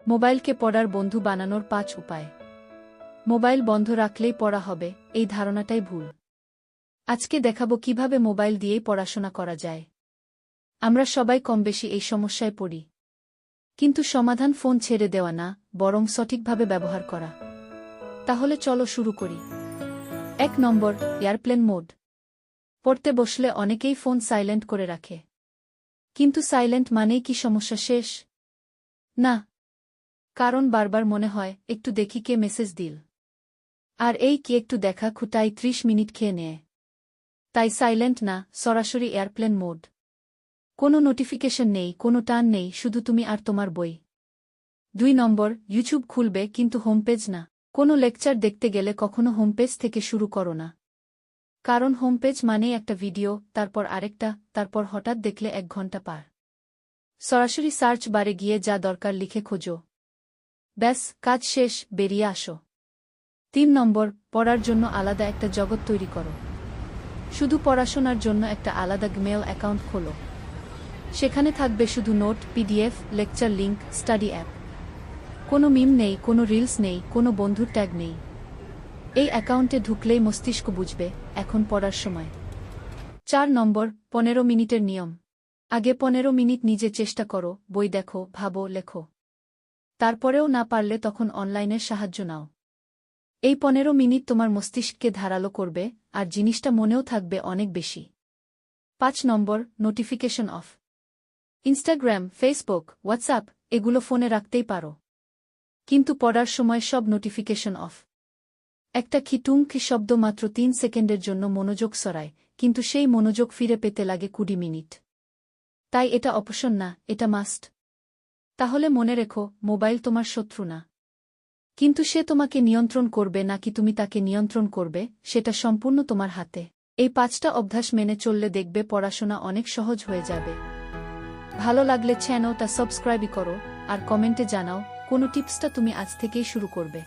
মোবাইলকে পড়ার বন্ধু বানানোর ৫ উপায়। মোবাইল বন্ধ রাখলেই পড়া হবে, এই ধারণাটাই ভুল। আজকে দেখাবো কিভাবে মোবাইল দিয়েই পড়াশোনা করা যায়। আমরা সবাই কমবেশি এই সমস্যায় পড়ি। কিন্তু সমাধান ফোন ছেড়ে দেওয়া না, বরং সঠিকভাবে ব্যবহার করা। তাহলে চলো শুরু করি। ১ নম্বর, এয়ারপ্লেন মোড। পড়তে বসলে অনেকেই ফোন সাইলেন্ট করে রাখে। কিন্তু সাইলেন্ট মানেই কি সমস্যা শেষ? না। কারণ বারবার মনে হয়, একটু দেখি কে মেসেজ দিল। আর এই কি একটু দেখা খুঁটাই ৩০ মিনিট খেয়ে নেয়। তাই সাইলেন্ট না, সরাসরি এয়ারপ্লেন মোড। কোনো নোটিফিকেশন নেই, কোনো টান নেই, শুধু তুমি আর তোমার বই। ২ নম্বর, ইউটিউব খুলবে কিন্তু হোমপেজ না। কোনো লেকচার দেখতে গেলে কখনো হোমপেজ থেকে শুরু করো না। কারণ হোমপেজ মানেই একটা ভিডিও, তারপর আরেকটা, তারপর হঠাৎ দেখলে ১ ঘন্টা পার। সরাসরি সার্চ বারে গিয়ে যা দরকার লিখে খোঁজো। ব্যাস, কাজ শেষ, বেরিয়ে আসো। ৩ নম্বর, পড়ার জন্য আলাদা একটা জগৎ তৈরি করো। শুধু পড়াশোনার জন্য একটা আলাদা মেল অ্যাকাউন্ট খোলো। সেখানে থাকবে শুধু note, PDF, lecture link, study app. কোনো মিম নেই, কোনো রিলস নেই, কোনো বন্ধুর ট্যাগ নেই। এই অ্যাকাউন্টে ঢুকলেই মস্তিষ্ক বুঝবে, এখন পড়ার সময়। ৪ নম্বর, ১৫ মিনিটের নিয়ম। আগে ১৫ মিনিট নিজে চেষ্টা করো, বই দেখো, ভাবো, লেখো। তারপরেও না পারলে তখন অনলাইনের সাহায্য নাও। এই ১৫ মিনিট তোমার মস্তিষ্ককে ধারালো করবে, আর জিনিসটা মনেও থাকবে অনেক বেশি। ৫ number, notification off. Instagram, Facebook, WhatsApp এগুলো ফোনে রাখতেই পারো। কিন্তু পড়ার সময় সব নোটিফিকেশন অফ। একটা খিটুংখি শব্দ মাত্র ৩ সেকেন্ডের জন্য মনোযোগ সরায়, কিন্তু সেই মনোযোগ ফিরে পেতে লাগে ২০ মিনিট। তাই এটা অপশন না, এটা মাস্ট। তাহলে মনে রেখো, মোবাইল তোমার শত্রু না। কিন্তু সে তোমাকে নিয়ন্ত্রণ করবে নাকি তুমি তাকে নিয়ন্ত্রণ করবে, সেটা সম্পূর্ণ তোমার হাতে। এই ৫টা অভ্যাস মেনে চললে দেখবে পড়াশোনা অনেক সহজ হয়ে যাবে। ভালো লাগলে চ্যানেলটা সাবস্ক্রাইব করো, আর কমেন্টে জানাও কোন টিপসটা তুমি আজ থেকেই শুরু করবে।